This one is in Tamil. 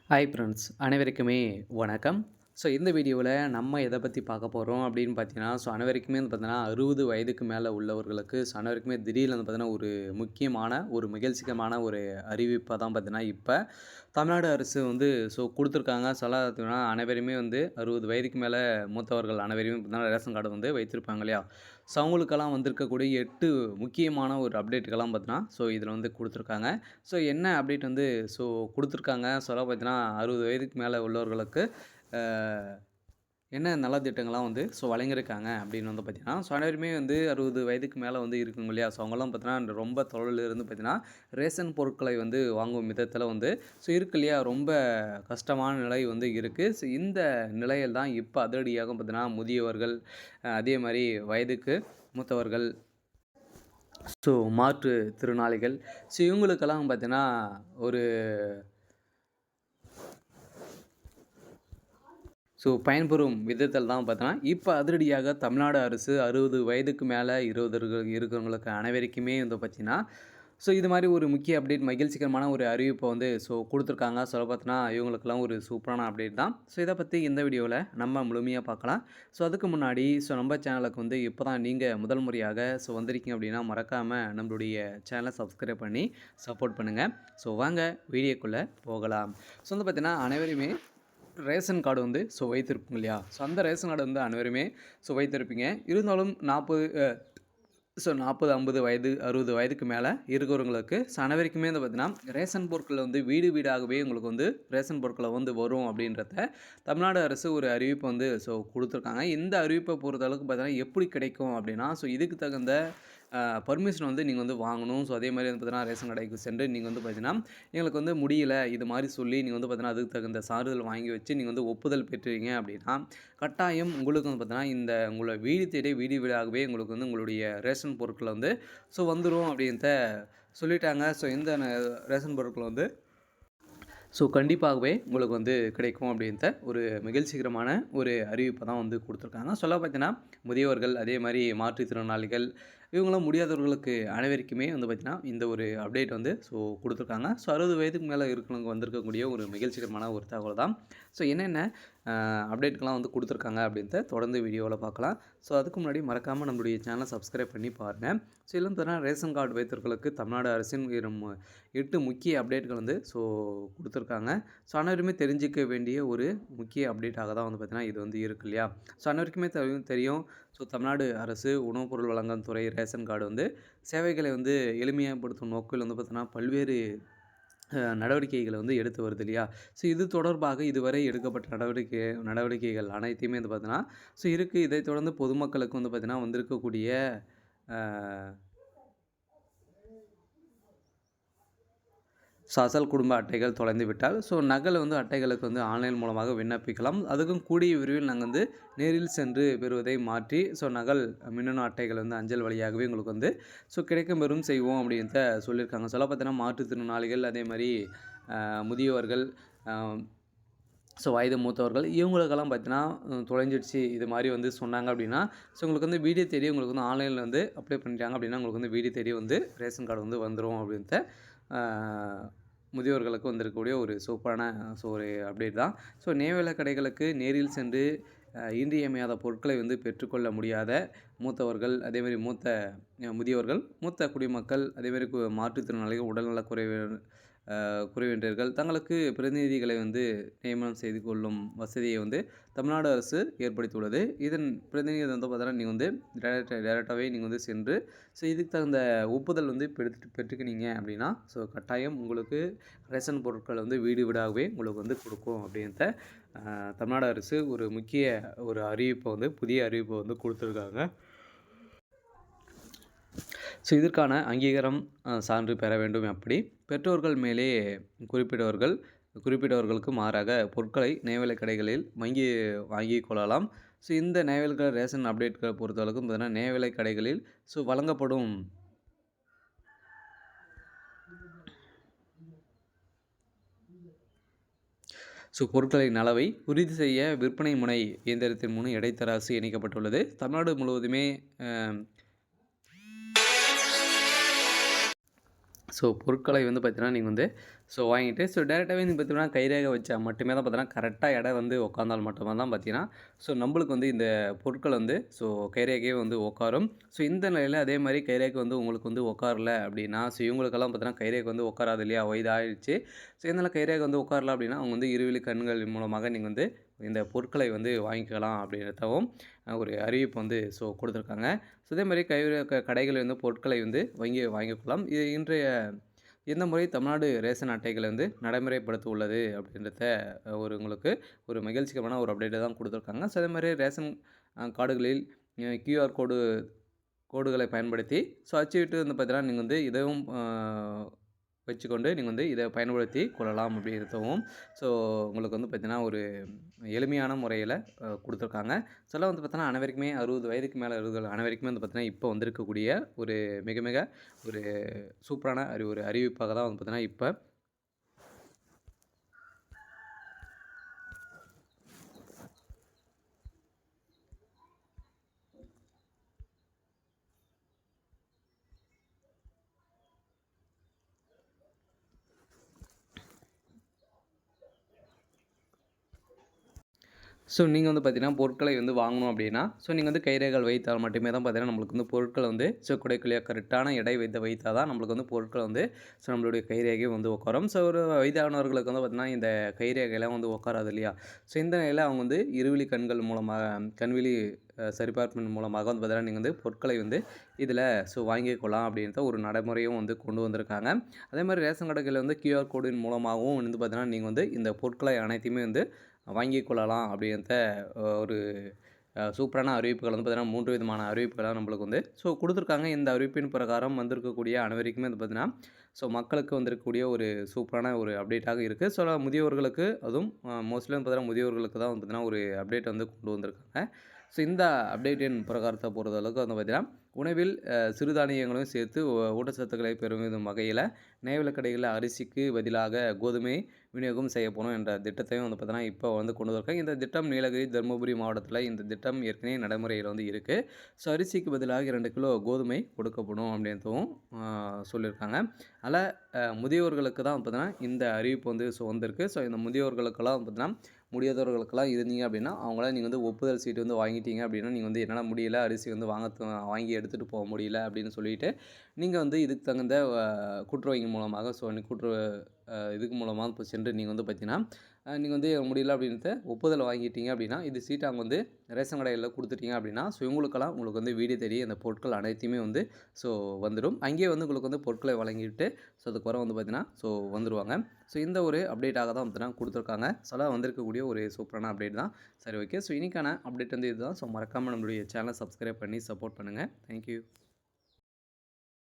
ஹாய் ஃப்ரெண்ட்ஸ் அனைவருக்குமே வணக்கம். இந்த வீடியோவில் நம்ம எதை பற்றி பார்க்க போகிறோம் அப்படின்னு பார்த்தீங்கன்னா, அனைவருக்குமே வந்து பார்த்தீங்கன்னா 60 வயதுக்கு மேலே உள்ளவர்களுக்கு அனைவருக்குமே திடீர்னு வந்து பார்த்தீங்கன்னா ஒரு முக்கியமான ஒரு மகிழ்ச்சிகரமான ஒரு அறிவிப்பை தான் பார்த்தீங்கன்னா இப்போ தமிழ்நாடு அரசு வந்து கொடுத்துருக்காங்க. பார்த்தீங்கன்னா அனைவருமே வந்து 60 வயதுக்கு மேலே மூத்தவர்கள் அனைவருமே பார்த்தீங்கன்னா ரேஷன் கார்டு வந்து வைத்திருப்பாங்க இல்லையா? அவங்களுக்கெல்லாம் வந்திருக்கக்கூடிய 8 முக்கியமான ஒரு அப்டேட்டுக்கெல்லாம் பார்த்தீங்கன்னா இதில் வந்து கொடுத்துருக்காங்க. என்ன அப்டேட் வந்து குடுத்துருக்காங்க. பார்த்தீங்கன்னா 60 வயதுக்கு மேல உள்ளவர்களுக்கு அ என்ன நலத்திட்டங்கள்லாம் வந்து வழங்கியிருக்காங்க அப்படின்னு வந்து பார்த்தீங்கன்னா, அனைவருமே வந்து 60 வயதுக்கு மேல வந்து இருக்குங்க இல்லையா? அவங்கலாம் பார்த்தீங்கன்னா, ரொம்ப தொலைவில இருந்து பார்த்தீங்கன்னா, ரேஷன் பொருட்களை வந்து வாங்கும் விதத்தில வந்து இருக்கு இல்லையா? ரொம்ப கஷ்டமான நிலை வந்து இருக்கு. இந்த நிலையில் தான் இப்ப அதிரடியாக பார்த்தீங்கன்னா, முதியவர்கள் அதே மாரி வயதுக்கு மூத்தவர்கள், மாற்றுத்திறனாளிகள் இவங்களுக்கெல்லாம் பார்த்தீங்கன்னா, ஒரு பயன்பெறும் விதத்தில் தான் பார்த்தோன்னா, இப்போ அதிரடியாக தமிழ்நாடு அரசு 60 வயதுக்கு மேலே இருக்கிறவங்களுக்கு அனைவருக்குமே வந்து பார்த்தீங்கன்னா, இது மாரி ஒரு முக்கிய அப்டேட் மகிழ்ச்சிகரமான ஒரு அறிவிப்பை வந்து குடுத்துருக்காங்க. பார்த்தோன்னா, இவங்களுக்கெல்லாம் ஒரு சூப்பரான அப்டேட் தான். இத பத்தி இந்த வீடியோவில் நம்ம முழுமையா பார்க்கலாம். அதுக்கு முன்னாடி நம்ம சேனலுக்கு வந்து இப்போ தான் நீங்க முதல் முறையாக வந்திருக்கீங்க அப்படின்னா, மறக்காம நம்மளுடைய சேனலை சப்ஸ்கிரைப் பண்ணி சப்போர்ட் பண்ணுங்க. வாங்க வீடியோக்குள்ள போகலாம். வந்து பார்த்தீங்கன்னா, அனைவருமே ரேஷன் கார்டு வந்து வைத்திருப்போம் இல்லையா? அந்த ரேஷன் கார்டு வந்து அனைவருமே வைத்திருப்பீங்க. இருந்தாலும் 40 40, 50 வயது, 60 வயதுக்கு மேலே இருக்கிறவங்களுக்கு அனைவருக்குமே வந்து பார்த்தீங்கன்னா, ரேஷன் பொருட்கள் வந்து வீடு வீடாகவே உங்களுக்கு வந்து ரேஷன் பொருட்களை வந்து வரும் அப்படின்றத தமிழ்நாடு அரசு ஒரு அறிவிப்பை வந்து குடுத்துருக்காங்க. இந்த அறிவிப்பை பொறுத்தளவுக்கு பார்த்தீங்கன்னா, எப்படி கிடைக்கும் அப்படின்னா, இதுக்கு தகுந்த பர்மிஷன் வந்து நீங்கள் வந்து வாங்கணும். அதே மாதிரி வந்து பார்த்தீங்கன்னா, ரேஷன் கடைக்கு சென்று நீங்கள் வந்து பார்த்தீங்கன்னா, எங்களுக்கு வந்து முடியல இது மாதிரி சொல்லி நீங்கள் வந்து பார்த்தீங்கன்னா, அதுக்கு தகுந்த சான்றிதழ் வாங்கி வச்சு நீங்கள் வந்து ஒப்புதல் பெற்றீங்க அப்படின்னா, கட்டாயம் உங்களுக்கு வந்து பார்த்தீங்கன்னா, இந்த உங்களோட வீடு தேடி வீடு வீடாகவே உங்களுக்கு வந்து உங்களுடைய ரேஷன் பொருட்கள் வந்து வந்துரும் அப்படின்த சொல்லிட்டாங்க. இந்த ரேஷன் பொருட்கள் வந்து கண்டிப்பாகவே உங்களுக்கு வந்து கிடைக்கும் அப்படின்ற ஒரு மகிழ்ச்சிகரமான ஒரு அறிவிப்பை தான் வந்து கொடுத்துருக்காங்க. பார்த்தீங்கன்னா, முதியவர்கள் அதே மாதிரி மாற்றுத்திறனாளிகள் இவங்களாம் முடியாதவர்களுக்கு அனைவருக்குமே வந்து பார்த்திங்கன்னா, இந்த ஒரு அப்டேட் வந்து கொடுத்துருக்காங்க. 60 வயதுக்கு மேலே இருக்கிறவங்க வந்திருக்கக்கூடிய ஒரு மகிழ்ச்சிகரமான ஒரு தகவல் தான். என்னென்ன அப்டேட்டுக்கெலாம் வந்து கொடுத்துருக்காங்க அப்படின்றத தொடர்ந்து வீடியோவில் பார்க்கலாம். அதுக்கு முன்னாடி மறக்காமல் நம்மளுடைய சேனலை சப்ஸ்கிரைப் பண்ணி பாருங்கள். இதில் பார்த்தீங்கன்னா ரேஷன் கார்டு வைத்திருக்கிறவர்களுக்கு தமிழ்நாடு அரசின் 8 முக்கிய அப்டேட்கள் வந்து கொடுத்துருக்காங்க. அனைவருமே தெரிஞ்சிக்க வேண்டிய ஒரு முக்கிய அப்டேட்டாக தான் வந்து பார்த்திங்கன்னா இது வந்து இருக்கு இல்லையா? அனைவருக்குமே தெரியும். தமிழ்நாடு அரசு உணவுப் பொருள் வழங்கும் துறை ரேஷன் கார்டு வந்து சேவைகளை வந்து எளிமைப்படுத்தும் நோக்கில் வந்து பார்த்தீங்கன்னா பல்வேறு நடவடிக்கைகளை வந்து எடுத்து வருது இல்லையா? இது தொடர்பாக இதுவரை எடுக்கப்பட்ட நடவடிக்கைகள் அனைத்தையுமே வந்து பார்த்தீங்கன்னா இருக்கு. இதைத் தொடர்ந்து பொதுமக்களுக்கு வந்து பார்த்தீங்கன்னா வந்திருக்கக்கூடிய அசல் குடும்ப அட்டைகள் தொலைந்து விட்டால் நகல் வந்து அட்டைகளுக்கு வந்து ஆன்லைன் மூலமாக விண்ணப்பிக்கலாம். அதுக்கும் கூடிய விரைவில் நாங்கள் வந்து நேரில் சென்று பெறுவதை மாற்றி நகல் மின்னணு அட்டைகள் வந்து அஞ்சல் வழியாகவே உங்களுக்கு வந்து கிடைக்கும் பெறும் செய்வோம் அப்படின்ட்டு சொல்லியிருக்காங்க. பார்த்தீங்கன்னா மாற்றுத்திறனாளிகள் அதே மாதிரி முதியவர்கள் வயது மூத்தவர்கள் இவங்களுக்கெல்லாம் பார்த்தீங்கன்னா தொலைஞ்சிடுச்சு இது மாதிரி வந்து சொன்னாங்க அப்படின்னா உங்களுக்கு வந்து வீடியோ தேடி உங்களுக்கு வந்து ஆன்லைனில் வந்து அப்ளை பண்ணிட்டாங்க அப்படின்னா உங்களுக்கு வந்து வீடியோ தேடி வந்து ரேஷன் கார்டு வந்து வந்துடும் அப்படின்ட்டு முதியோர்களுக்கு வந்திருக்கக்கூடிய ஒரு சூப்பரான ஒரு அப்டேட் தான். நேவேல கடைகளுக்கு நேரில் சென்று இன்றியமையாத பொருட்களை வந்து பெற்றுக்கொள்ள முடியாத மூத்தவர்கள் அதேமாதிரி முதியோர்கள் மூத்த குடிமக்கள் அதேமாதிரி மாற்றுத்திறனாளிகள் உடல்நலக்குறைவு குறைவின்றர்கள் தங்களுக்கு பிரதிநிதிகளை வந்து நியமனம் செய்து கொள்ளும் வசதியை வந்து தமிழ்நாடு அரசு ஏற்படுத்தியுள்ளது. இதன் பிரதிநிதி வந்து பார்த்தீங்கன்னா நீங்கள் வந்து டேரெக்டாகவே நீங்கள் வந்து சென்று இதுக்கு தகுந்த ஒப்புதல் வந்து பெற்றுக்கினீங்க அப்படின்னா கட்டாயம் உங்களுக்கு ரேஷன் பொருட்கள் வந்து வீடு வீடாகவே உங்களுக்கு வந்து கொடுக்கும் அப்படின்ற தமிழ்நாடு அரசு ஒரு முக்கிய ஒரு அறிவிப்பை வந்து புதிய அறிவிப்பை வந்து கொடுத்துருக்காங்க. இதற்கான அங்கீகாரம் சான்று பெற வேண்டும். அப்படி பெற்றோர்கள் மேலே குறிப்பிட்டவர்களுக்கு மாறாக பொருட்களை நெய்வேலி கடைகளில் வாங்கிக் கொள்ளலாம். இந்த நெய்வேலி ரேஷன் அப்டேட்களை பொறுத்தளவுக்கு பார்த்தீங்கன்னா நெய்வேலி கடைகளில் வழங்கப்படும் பொருட்களின் அளவை உறுதி செய்ய விற்பனை முனை இயந்திரத்தின் மூலம் இடைத்தராசு இணைக்கப்பட்டுள்ளது. தமிழ்நாடு முழுவதுமே ஸோ பொருட்களை வந்து பார்த்தீங்கன்னா, நீங்க வந்து வாங்கிட்டு டைரெக்ட்டாவே நீங்க பார்த்தீங்கன்னா, கைரேகை வச்சா மட்டுமே தான் பார்த்தீங்கன்னா, கரெக்ட்டா எடை வந்து உட்காந்தால் மட்டுமே தான் பார்த்தீங்கன்னா, நம்பளுக்கு வந்து இந்த பொருட்கள் வந்து கைரேகையே வந்து உட்காரும். இந்த நிலையில அதே மாரி கைரேகை வந்து உங்களுக்கு வந்து உட்காரல அப்டின்னா, இவங்களுக்கெல்லாம் பார்த்தீங்கன்னா, கைரேகை வந்து உட்காராது இல்லையா? வயதாயிடுச்சு. இதனால கைரேகை வந்து உட்காரல அப்டின்னா, அவங்க வந்து இருவிழி கண்கள் மூலமாக நீங்க வந்து இந்த பொருட்களை வந்து வாங்கிக்கலாம் அப்டின்றதாவும் ஒரு அறிவிப்பு வந்து குடுத்துருக்காங்க. இதே மாரி கடைகளில் வந்து பொருட்களை வந்து வாங்கிக்கலாம். இது இன்றைய இந்த முறை தமிழ்நாடு ரேஷன் அட்டைகளை வந்து நடைமுறைப்படுத்த உள்ளது அப்படின்றத உங்களுக்கு ஒரு மகிழ்ச்சிகரமான ஒரு அப்டேட்டை தான் கொடுத்துருக்காங்க. அதே மாதிரி ரேஷன் கார்டுகளில் கியூஆர் கோடுகளை பயன்படுத்தி அச்சிட்டு வந்து பார்த்தீங்கன்னா, நீங்கள் வந்து இதுவும் வச்சுக்கொண்டு நீங்கள் வந்து இதை பயன்படுத்தி கொள்ளலாம் அப்படின்றதும் உங்களுக்கு வந்து பார்த்தீங்கன்னா, ஒரு எளிமையான முறையில் கொடுத்துருக்காங்க. வந்து பார்த்தோன்னா அனைவருக்குமே 60 வயதுக்கு மேலே இருக்கிற அனைவருக்குமே வந்து பார்த்தீங்கன்னா, இப்போ வந்திருக்கக்கூடிய ஒரு மிக மிக ஒரு சூப்பரான ஒரு அறிவிப்பாக தான் வந்து பார்த்தீங்கன்னா, இப்போ நீங்க வந்து பார்த்தீங்கன்னா, பொருட்களை வந்து வாங்கணும் அப்படின்னா, நீங்க வந்து கைரேகைகள் வைத்தால் மட்டுமே தான் பார்த்தீங்கன்னா, நம்மளுக்கு வந்து பொருட்கள் வந்து குடைக்குள்ளேயே கரெக்டான எடை வைத்தா தான் நம்மளுக்கு வந்து பொருட்கள் வந்து நம்மளுடைய கைரேகை வந்து உட்காரும். ஒரு வயதானவர்களுக்கு வந்து பார்த்தீங்கன்னா, இந்த கைரேகைலாம் வந்து உட்காராது இல்லையா? இந்த நிலையில அவங்க வந்து இருவிழி கண்கள் மூலமாக கண்விழி சரிபார்ப்பின் மூலமாக வந்து பார்த்தீங்கன்னா, நீங்க வந்து பொருட்களை வந்து இதில வாங்கிக் கொள்ளலாம் அப்படின்ற ஒரு நடைமுறையும் வந்து கொண்டு வந்திருக்காங்க. அதே மாரி ரேஷன் கடைகளில் வந்து கியூஆர் கோடின் மூலமாகவும் வந்து பார்த்தீங்கன்னா, நீங்க வந்து இந்த பொருட்களை அனைத்தையுமே வந்து வாங்கிக் கொள்ளலாம் அப்படின்ற ஒரு சூப்பரான அறிவிப்புகள் வந்து பார்த்தீங்கன்னா, 3 விதமான அறிவிப்புகள்லாம் நம்மளுக்கு வந்து குடுத்துருக்காங்க. இந்த அறிவிப்பின் பிரகாரம் வந்திருக்கக்கூடிய அனைவருக்குமே வந்து பார்த்தீங்கன்னா, மக்களுக்கு வந்திருக்கக்கூடிய ஒரு சூப்பரான ஒரு அப்டேட்டாக இருக்கு. முதியோர்களுக்கு அதுவும் மோஸ்ட்லி வந்து பார்த்தீங்கன்னா, முதியோர்களுக்கு தான் வந்து பார்த்தீங்கன்னா, ஒரு அப்டேட் வந்து கொண்டு வந்திருக்காங்க. இந்த அப்டேட்டின் பிரகாரத்த பொறுத்தளவுக்கு வந்து பார்த்தீங்கன்னா, உணவில் சிறுதானியங்களையும் சேர்த்து ஊட்டச்சத்துக்களை பெறும் வகையில நியாயவிலைக் கடைகளில் அரிசிக்கு பதிலாக கோதுமை விநியோகம் செய்யப்படும் என்ற திட்டத்தையும் வந்து பார்த்தீங்கன்னா, இப்போ வந்து கொண்டு வந்திருக்காங்க. இந்த திட்டம் நீலகிரி, தருமபுரி மாவட்டத்தில இந்த திட்டம் ஏற்கனவே நடைமுறையில் வந்து இருக்கு. அரிசிக்கு பதிலாக 2 கிலோ கோதுமை கொடுக்கப்படும் அப்படின்றதும் சொல்லியிருக்காங்க. அதில முதியோர்களுக்கு தான் பார்த்தீங்கன்னா, இந்த அறிவிப்பு வந்து வந்திருக்கு. இந்த முதியோர்களுக்கெல்லாம் பார்த்தீங்கன்னா, முடியாதவர்களுக்கெல்லாம் இருந்தீங்க அப்படின்னா, அவங்களாம் நீங்கள் வந்து ஒப்புதல் சீட்டு வந்து வாங்கிட்டீங்க அப்படின்னா, நீங்கள் வந்து என்னால் முடியல அரிசி வந்து வாங்கி எடுத்துகிட்டு போக முடியல அப்படின்னு சொல்லிட்டு, நீங்கள் வந்து இதுக்கு தகுந்த கூட்டுறவு மூலமாக கூட்டுறவு இதுக்கு மூலமாக இப்போ சென்று நீங்கள் வந்து பார்த்தீங்கன்னா, நீங்கள் வந்து முடியல அப்படின்றத ஒப்புதல் வாங்கிட்டீங்க அப்படின்னா, இது சீட்டை அவங்க வந்து ரேஷன் கடையில் கொடுத்துட்டீங்க அப்படின்னா, இவங்களுக்கெல்லாம் உங்களுக்கு வந்து வீடு தேடி அந்த பொருட்கள் அனைத்தையுமே வந்து வந்துடும். அங்கேயே வந்து உங்களுக்கு வந்து பொருட்களை வழங்கிட்டு அதுக்கப்புறம் வந்து பார்த்தீங்கன்னா, வந்துருவாங்க. இந்த ஒரு அப்டேட்டாக தான் பார்த்தீங்கன்னா கொடுத்துருக்காங்க. வந்திருக்கக்கூடிய ஒரு சூப்பரான அப்டேட் தான். சரி ஓகே. இன்னைக்கான அப்டேட் வந்து இதுதான். மறக்காம நம்மளுடைய சேனலை சப்ஸ்கிரைப் பண்ணி சப்போர்ட் பண்ணுங்கள். Thank you.